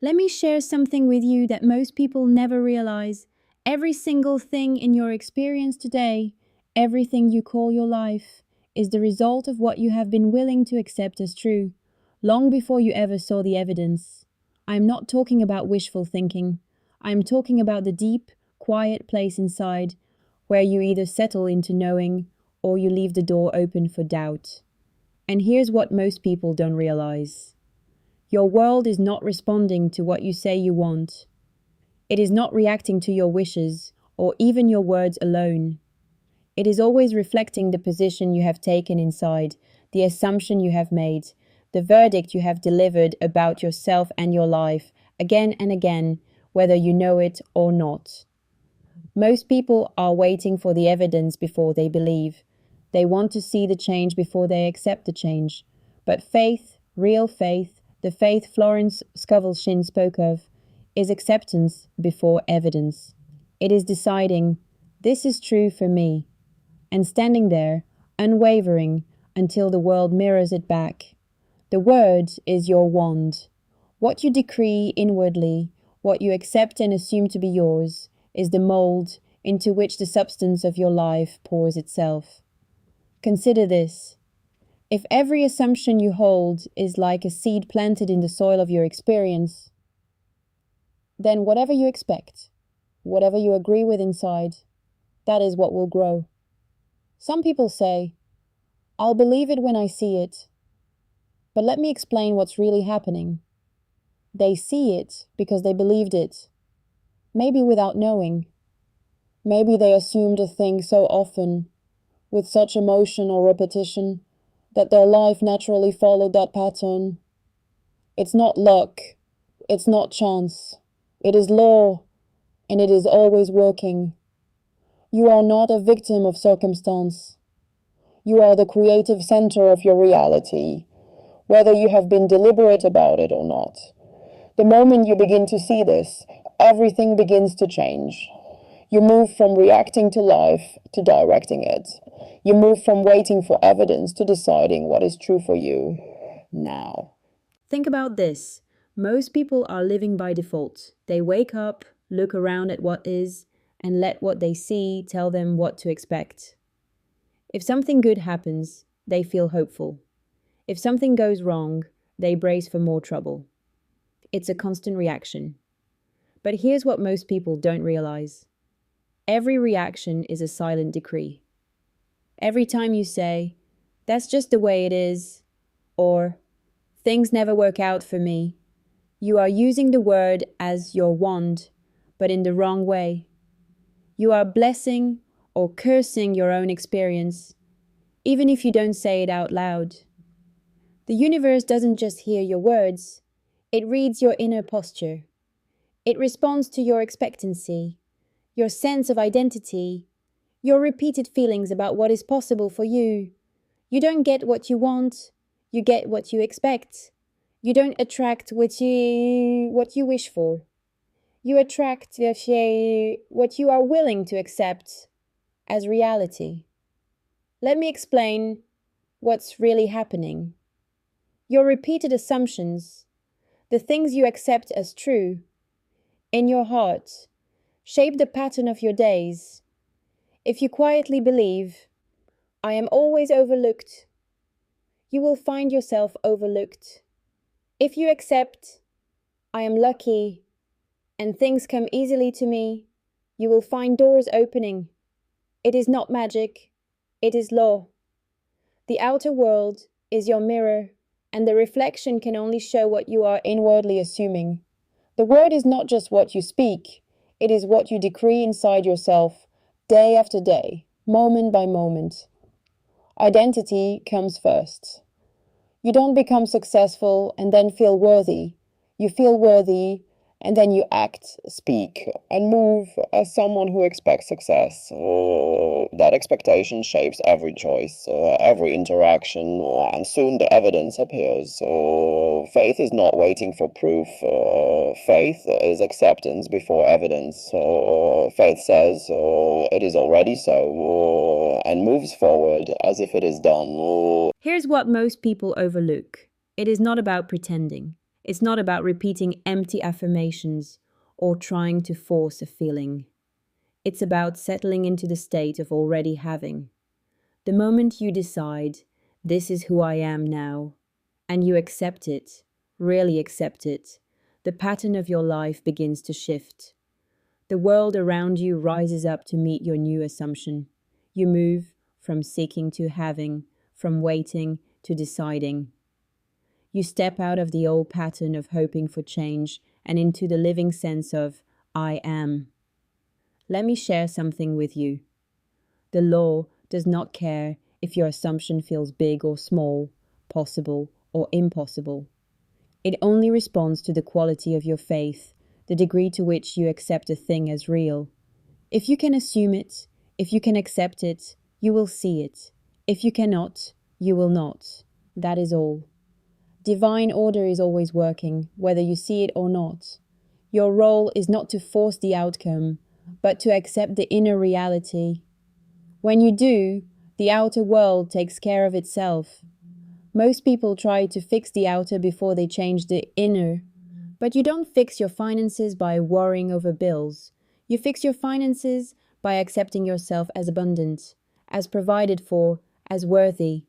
Let me share something with you that most people never realize. Every single thing in your experience today, everything you call your life, is the result of what you have been willing to accept as true, long before you ever saw the evidence. I am not talking about wishful thinking. I am talking about the deep, quiet place inside, where you either settle into knowing or you leave the door open for doubt. And here's what most people don't realize. Your world is not responding to what you say you want. It is not reacting to your wishes or even your words alone. It is always reflecting the position you have taken inside, the assumption you have made, the verdict you have delivered about yourself and your life, again and again, whether you know it or not. Most people are waiting for the evidence before they believe. They want to see the change before they accept the change. But faith, real faith, the faith Florence Scovel Shinn spoke of, is acceptance before evidence. It is deciding, this is true for me, and standing there, unwavering, until the world mirrors it back. The word is your wand. What you decree inwardly, what you accept and assume to be yours, is the mold into which the substance of your life pours itself. Consider this. If every assumption you hold is like a seed planted in the soil of your experience, then whatever you expect, whatever you agree with inside, that is what will grow. Some people say, I'll believe it when I see it. But let me explain what's really happening. They see it because they believed it, maybe without knowing. Maybe they assumed a thing so often, with such emotion or repetition, that their life naturally followed that pattern. It's not luck, it's not chance, it is law, and it is always working. You are not a victim of circumstance. You are the creative center of your reality, whether you have been deliberate about it or not. The moment you begin to see this, everything begins to change. You move from reacting to life to directing it. You move from waiting for evidence to deciding what is true for you now. Think about this. Most people are living by default. They wake up, look around at what is, and let what they see tell them what to expect. If something good happens, they feel hopeful. If something goes wrong, they brace for more trouble. It's a constant reaction. But here's what most people don't realize. Every reaction is a silent decree. Every time you say, that's just the way it is, or things never work out for me, you are using the word as your wand, but in the wrong way. You are blessing or cursing your own experience, even if you don't say it out loud. The universe doesn't just hear your words, it reads your inner posture. It responds to your expectancy, your sense of identity, your repeated feelings about what is possible for you. You don't get what you want, you get what you expect. You don't attract what you wish for. You attract what you are willing to accept as reality. Let me explain what's really happening. Your repeated assumptions, the things you accept as true, in your heart, shape the pattern of your days. If you quietly believe, I am always overlooked, you will find yourself overlooked. If you accept, I am lucky, and things come easily to me, you will find doors opening. It is not magic, it is law. The outer world is your mirror, and the reflection can only show what you are inwardly assuming. The word is not just what you speak, it is what you decree inside yourself, day after day, moment by moment. Identity comes first. You don't become successful and then feel worthy. You feel worthy and then you act, speak, and move as someone who expects success. That expectation shapes every choice, every interaction, and soon the evidence appears. Faith is not waiting for proof. Faith is acceptance before evidence. Faith says it is already so, and moves forward as if it is done. Here's what most people overlook. It is not about pretending. It's not about repeating empty affirmations or trying to force a feeling. It's about settling into the state of already having. The moment you decide, this is who I am now, and you accept it, really accept it, the pattern of your life begins to shift. The world around you rises up to meet your new assumption. You move from seeking to having, from waiting to deciding. You step out of the old pattern of hoping for change and into the living sense of I am. Let me share something with you. The law does not care if your assumption feels big or small, possible or impossible. It only responds to the quality of your faith, the degree to which you accept a thing as real. If you can assume it, if you can accept it, you will see it. If you cannot, you will not. That is all. Divine order is always working, whether you see it or not. Your role is not to force the outcome, but to accept the inner reality. When you do, the outer world takes care of itself. Most people try to fix the outer before they change the inner. But you don't fix your finances by worrying over bills. You fix your finances by accepting yourself as abundant, as provided for, as worthy.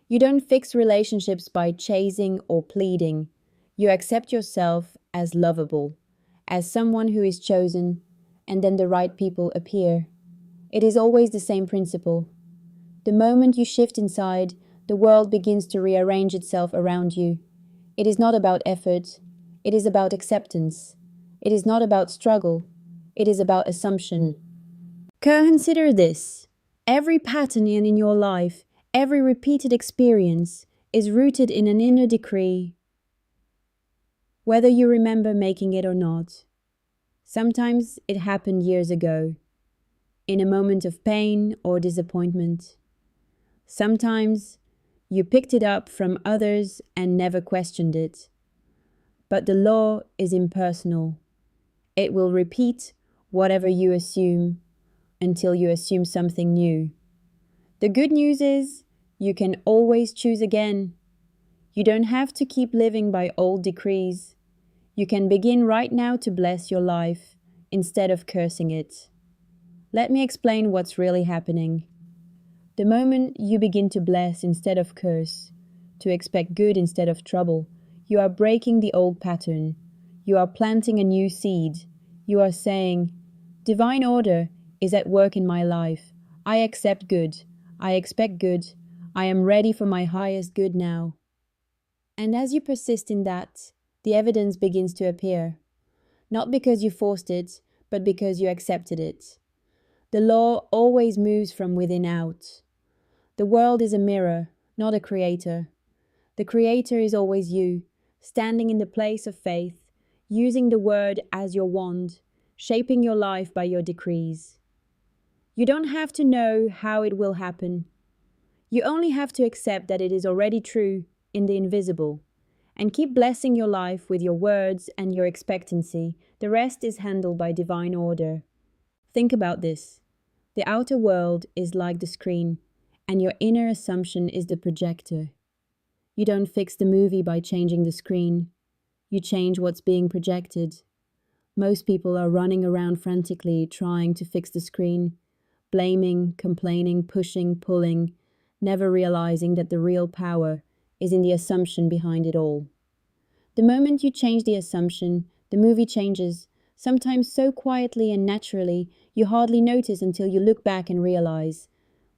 You don't fix relationships by chasing or pleading. You accept yourself as lovable, as someone who is chosen, and then the right people appear. It is always the same principle. The moment you shift inside, the world begins to rearrange itself around you. It is not about effort. It is about acceptance. It is not about struggle. It is about assumption. Consider this. Every pattern in your life, every repeated experience, is rooted in an inner decree, whether you remember making it or not. Sometimes it happened years ago, in a moment of pain or disappointment. Sometimes you picked it up from others and never questioned it. But the law is impersonal. It will repeat whatever you assume until you assume something new. The good news is you can always choose again. You don't have to keep living by old decrees. You can begin right now to bless your life instead of cursing it. Let me explain what's really happening. The moment you begin to bless instead of curse, to expect good instead of trouble, you are breaking the old pattern. You are planting a new seed. You are saying, divine order is at work in my life. I accept good. I expect good. I am ready for my highest good now. And as you persist in that, the evidence begins to appear. Not because you forced it, but because you accepted it. The law always moves from within out. The world is a mirror, not a creator. The creator is always you, standing in the place of faith, using the word as your wand, shaping your life by your decrees. You don't have to know how it will happen. You only have to accept that it is already true in the invisible, and keep blessing your life with your words and your expectancy. The rest is handled by divine order. Think about this. The outer world is like the screen, and your inner assumption is the projector. You don't fix the movie by changing the screen. You change what's being projected. Most people are running around frantically trying to fix the screen, blaming, complaining, pushing, pulling, never realizing that the real power is in the assumption behind it all. The moment you change the assumption, the movie changes, sometimes so quietly and naturally you hardly notice until you look back and realize,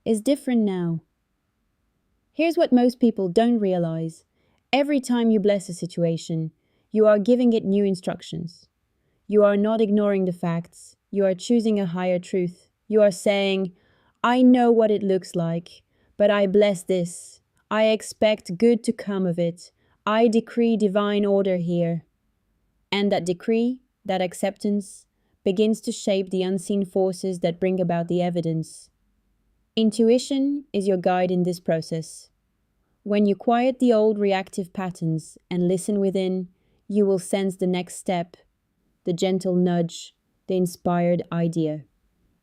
it's different now. Here's what most people don't realize. Every time you bless a situation, you are giving it new instructions. You are not ignoring the facts. You are choosing a higher truth. You are saying, I know what it looks like, but I bless this. I expect good to come of it. I decree divine order here. And that decree, that acceptance, begins to shape the unseen forces that bring about the evidence. Intuition is your guide in this process. When you quiet the old reactive patterns and listen within, you will sense the next step, the gentle nudge, the inspired idea.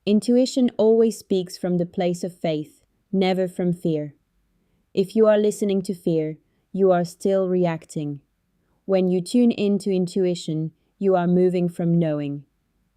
Intuition always speaks from the place of faith, never from fear. If you are listening to fear, you are still reacting. When you tune into intuition, you are moving from knowing.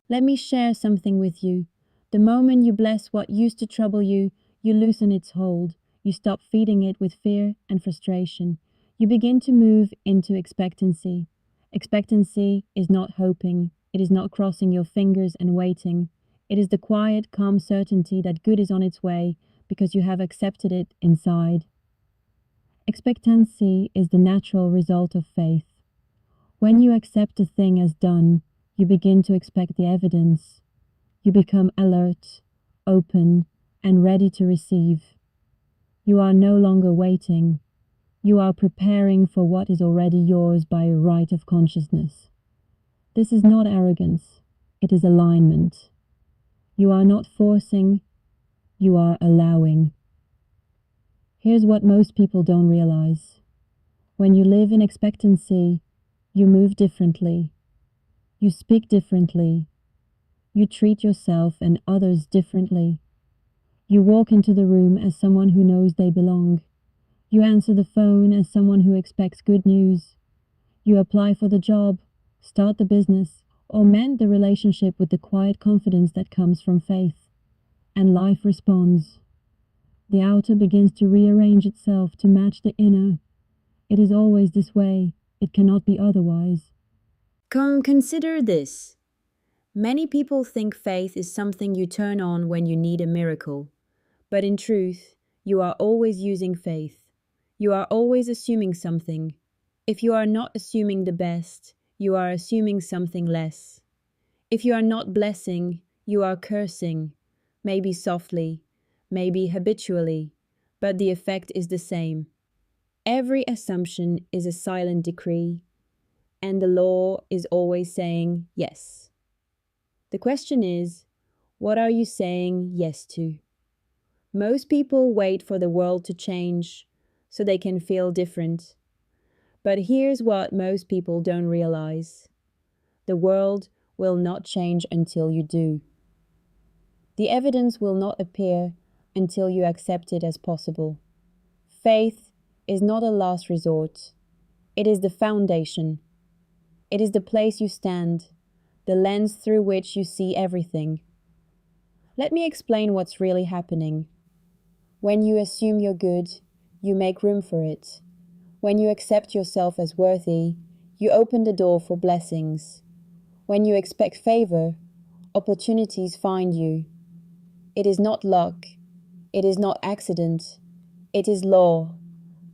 Let me share something with you. The moment you bless what used to trouble you, you loosen its hold. You stop feeding it with fear and frustration. You begin to move into expectancy. Expectancy is not hoping. It is not crossing your fingers and waiting. It is the quiet, calm certainty that good is on its way because you have accepted it inside. Expectancy is the natural result of faith. When you accept a thing as done, you begin to expect the evidence. You become alert, open, and ready to receive. You are no longer waiting. You are preparing for what is already yours by a right of consciousness. This is not arrogance. It is alignment. You are not forcing. You are allowing. Here's what most people don't realize. When you live in expectancy, you move differently. You speak differently. You treat yourself and others differently. You walk into the room as someone who knows they belong. You answer the phone as someone who expects good news. You apply for the job, start the business, or mend the relationship with the quiet confidence that comes from faith. And life responds. The outer begins to rearrange itself to match the inner. It is always this way. It cannot be otherwise. Consider this. Many people think faith is something you turn on when you need a miracle. But in truth, you are always using faith. You are always assuming something. If you are not assuming the best, you are assuming something less. If you are not blessing, you are cursing. Maybe softly, maybe habitually, but the effect is the same. Every assumption is a silent decree, and the law is always saying yes. The question is, what are you saying yes to? Most people wait for the world to change so they can feel different. But here's what most people don't realize. The world will not change until you do. The evidence will not appear until you accept it as possible. Faith is not a last resort. It is the foundation. It is the place you stand, the lens through which you see everything. Let me explain what's really happening. When you assume you're good, you make room for it. When you accept yourself as worthy, you open the door for blessings. When you expect favor, opportunities find you. It is not luck. It is not accident. It is law.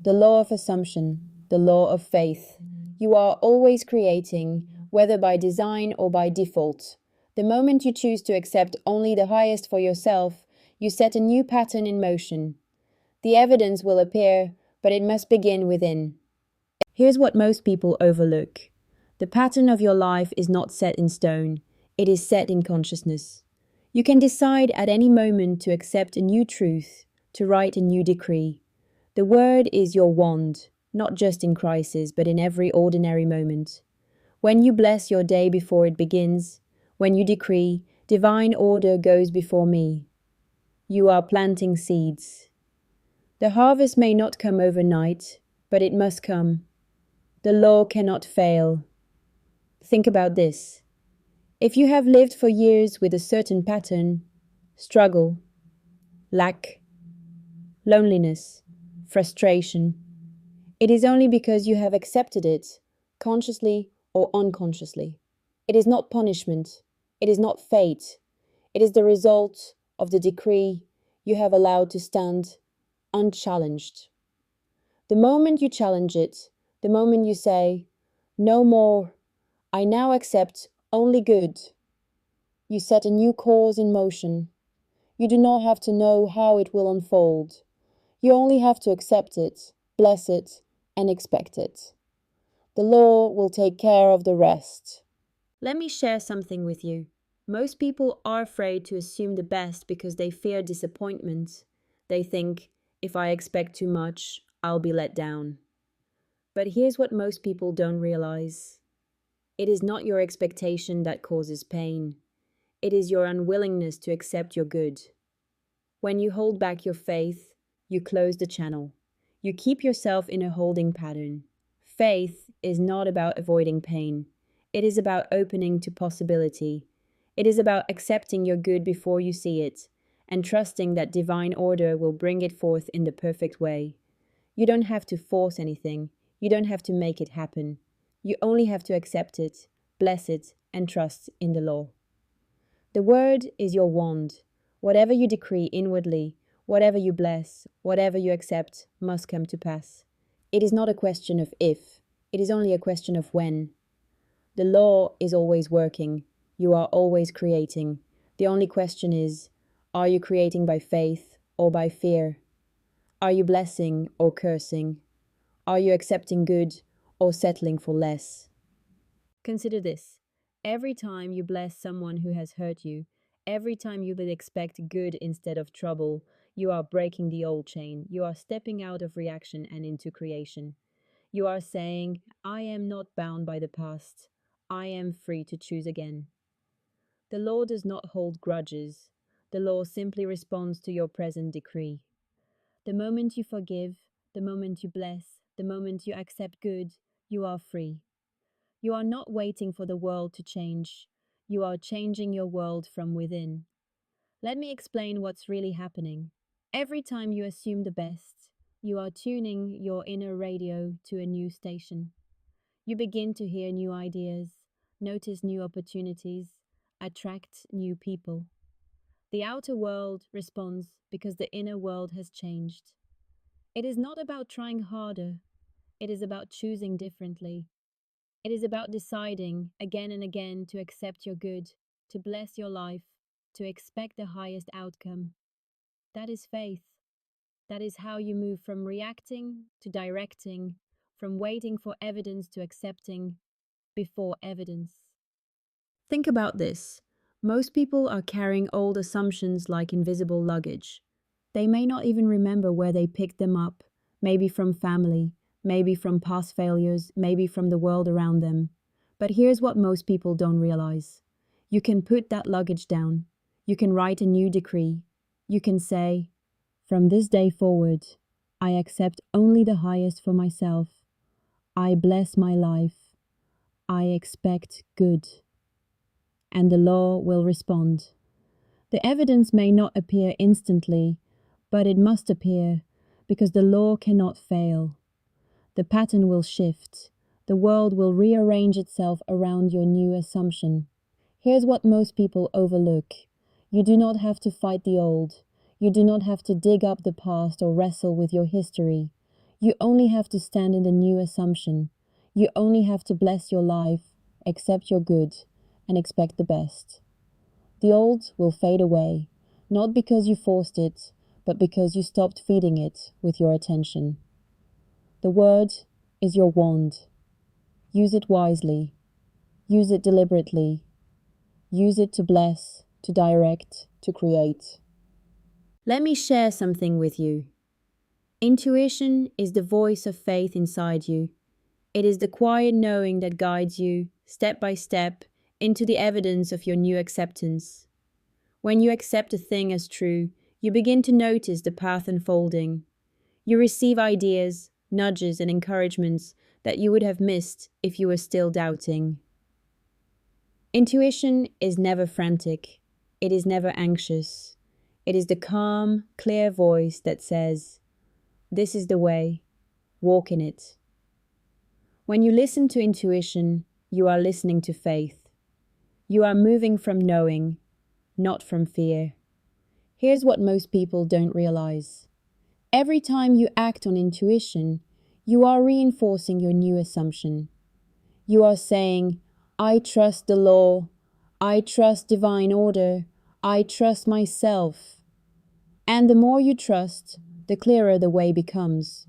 The law of assumption, the law of faith. You are always creating, whether by design or by default. The moment you choose to accept only the highest for yourself, you set a new pattern in motion. The evidence will appear, but it must begin within. Here's what most people overlook. The pattern of your life is not set in stone. It is set in consciousness. You can decide at any moment to accept a new truth, to write a new decree. The word is your wand, not just in crisis, but in every ordinary moment. When you bless your day before it begins, when you decree, divine order goes before me, you are planting seeds. The harvest may not come overnight, but it must come. The law cannot fail. Think about this. If you have lived for years with a certain pattern, struggle, lack, loneliness, frustration, it is only because you have accepted it, consciously or unconsciously. It is not punishment. It is not fate. It is the result of the decree you have allowed to stand unchallenged. The moment you challenge it, the moment you say, no more, I now accept only good, you set a new course in motion. You do not have to know how it will unfold. You only have to accept it, bless it, and expect it. The law will take care of the rest. Let me share something with you. Most people are afraid to assume the best because they fear disappointment. They think, if I expect too much, I'll be let down. But here's what most people don't realize. It is not your expectation that causes pain. It is your unwillingness to accept your good. When you hold back your faith, you close the channel. You keep yourself in a holding pattern. Faith is not about avoiding pain. It is about opening to possibility. It is about accepting your good before you see it and trusting that divine order will bring it forth in the perfect way. You don't have to force anything. You don't have to make it happen. You only have to accept it, bless it, and trust in the law. The word is your wand. Whatever you decree inwardly, whatever you bless, whatever you accept, must come to pass. It is not a question of if, it is only a question of when. The law is always working. You are always creating. The only question is, are you creating by faith or by fear? Are you blessing or cursing? Are you accepting good or settling for less? Consider this. Every time you bless someone who has hurt you, every time you will expect good instead of trouble, you are breaking the old chain. You are stepping out of reaction and into creation. You are saying, I am not bound by the past. I am free to choose again. The law does not hold grudges. The law simply responds to your present decree. The moment you forgive, the moment you bless, the moment you accept good, you are free. You are not waiting for the world to change. You are changing your world from within. Let me explain what's really happening. Every time you assume the best, you are tuning your inner radio to a new station. You begin to hear new ideas, notice new opportunities, attract new people. The outer world responds because the inner world has changed. It is not about trying harder. It is about choosing differently. It is about deciding again and again to accept your good, to bless your life, to expect the highest outcome. That is faith. That is how you move from reacting to directing, from waiting for evidence to accepting before evidence. Think about this. Most people are carrying old assumptions like invisible luggage. They may not even remember where they picked them up, maybe from family, maybe from past failures, maybe from the world around them. But here's what most people don't realize. You can put that luggage down. You can write a new decree. You can say, from this day forward, I accept only the highest for myself. I bless my life. I expect good. And the law will respond. The evidence may not appear instantly, but it must appear because the law cannot fail. The pattern will shift. The world will rearrange itself around your new assumption. Here's what most people overlook. You do not have to fight the old. You do not have to dig up the past or wrestle with your history. You only have to stand in the new assumption. You only have to bless your life, accept your good, and expect the best. The old will fade away, not because you forced it, but because you stopped feeding it with your attention. The word is your wand. Use it wisely. Use it deliberately. Use it to bless, to direct, to create. Let me share something with you. Intuition is the voice of faith inside you. It is the quiet knowing that guides you, step by step, into the evidence of your new acceptance. When you accept a thing as true, you begin to notice the path unfolding. You receive ideas, nudges, and encouragements that you would have missed if you were still doubting. Intuition is never frantic. It is never anxious. It is the calm, clear voice that says, "This is the way. Walk in it." When you listen to intuition, you are listening to faith. You are moving from knowing, not from fear. Here's what most people don't realize. Every time you act on intuition, you are reinforcing your new assumption. You are saying, I trust the law, I trust divine order, I trust myself. And the more you trust, the clearer the way becomes.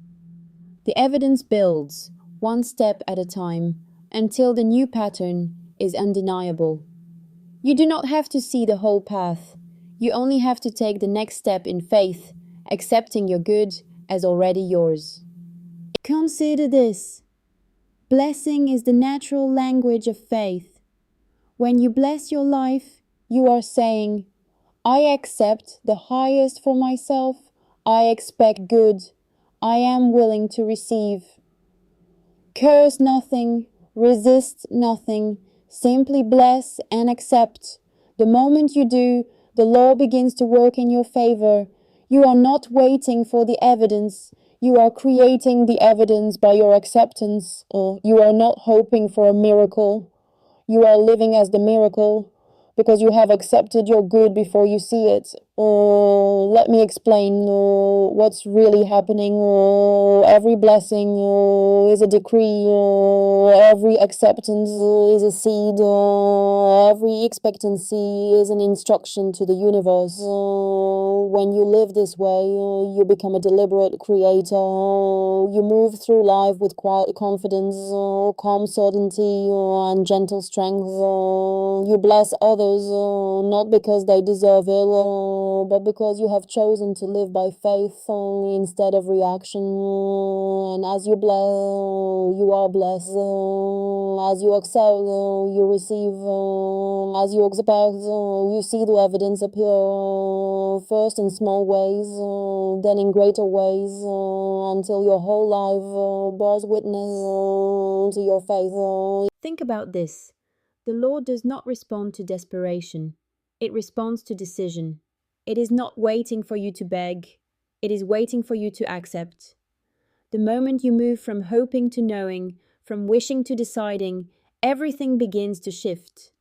The evidence builds, one step at a time, until the new pattern is undeniable. You do not have to see the whole path. You only have to take the next step in faith, accepting your good as already yours. Consider this. Blessing is the natural language of faith. When you bless your life, you are saying, I accept the highest for myself. I expect good. I am willing to receive. Curse nothing, resist nothing, simply bless and accept. The moment you do, the law begins to work in your favor. You are not waiting for the evidence. You are creating the evidence by your acceptance, or you are not hoping for a miracle. You are living as the miracle because you have accepted your good before you see it. Let me explain what's really happening. Every blessing is a decree. Every acceptance is a seed. Every expectancy is an instruction to the universe. When you live this way, you become a deliberate creator. You move through life with quiet confidence, calm certainty, and gentle strength. You bless others, not because they deserve it, but because you have chosen to live by faith instead of reaction. And as you bless, you are blessed. As you accept, you receive. As you expect, you see the evidence appear, first in small ways, then in greater ways, until your whole life bears witness to your faith. Think about this. The law does not respond to desperation. It responds to decision. It is not waiting for you to beg. It is waiting for you to accept. The moment you move from hoping to knowing, from wishing to deciding, everything begins to shift.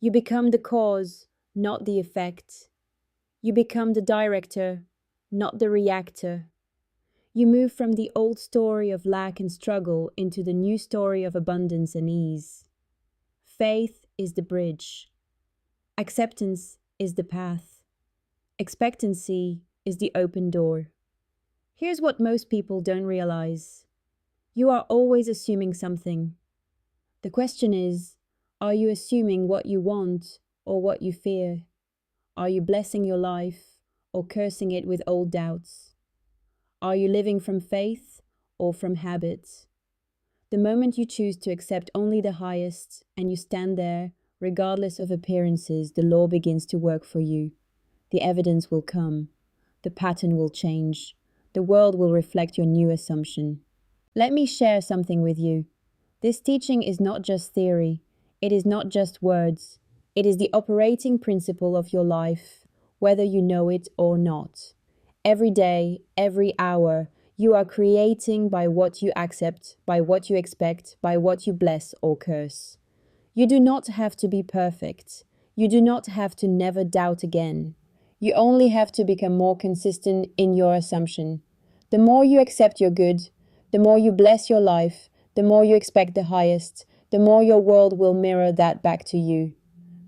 You become the cause, not the effect. You become the director, not the reactor. You move from the old story of lack and struggle into the new story of abundance and ease. Faith is the bridge. Acceptance is the path. Expectancy is the open door. Here's what most people don't realize. You are always assuming something. The question is, are you assuming what you want or what you fear? Are you blessing your life or cursing it with old doubts? Are you living from faith or from habit? The moment you choose to accept only the highest and you stand there, regardless of appearances, the law begins to work for you. The evidence will come. The pattern will change. The world will reflect your new assumption. Let me share something with you. This teaching is not just theory. It is not just words. It is the operating principle of your life, whether you know it or not. Every day, every hour, you are creating by what you accept, by what you expect, by what you bless or curse. You do not have to be perfect. You do not have to never doubt again. You only have to become more consistent in your assumption. The more you accept your good, the more you bless your life, the more you expect the highest, the more your world will mirror that back to you.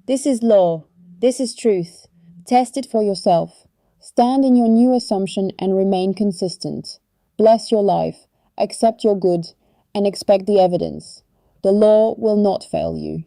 This is law. This is truth. Test it for yourself. Stand in your new assumption and remain consistent. Bless your life, accept your good, and expect the evidence. The law will not fail you.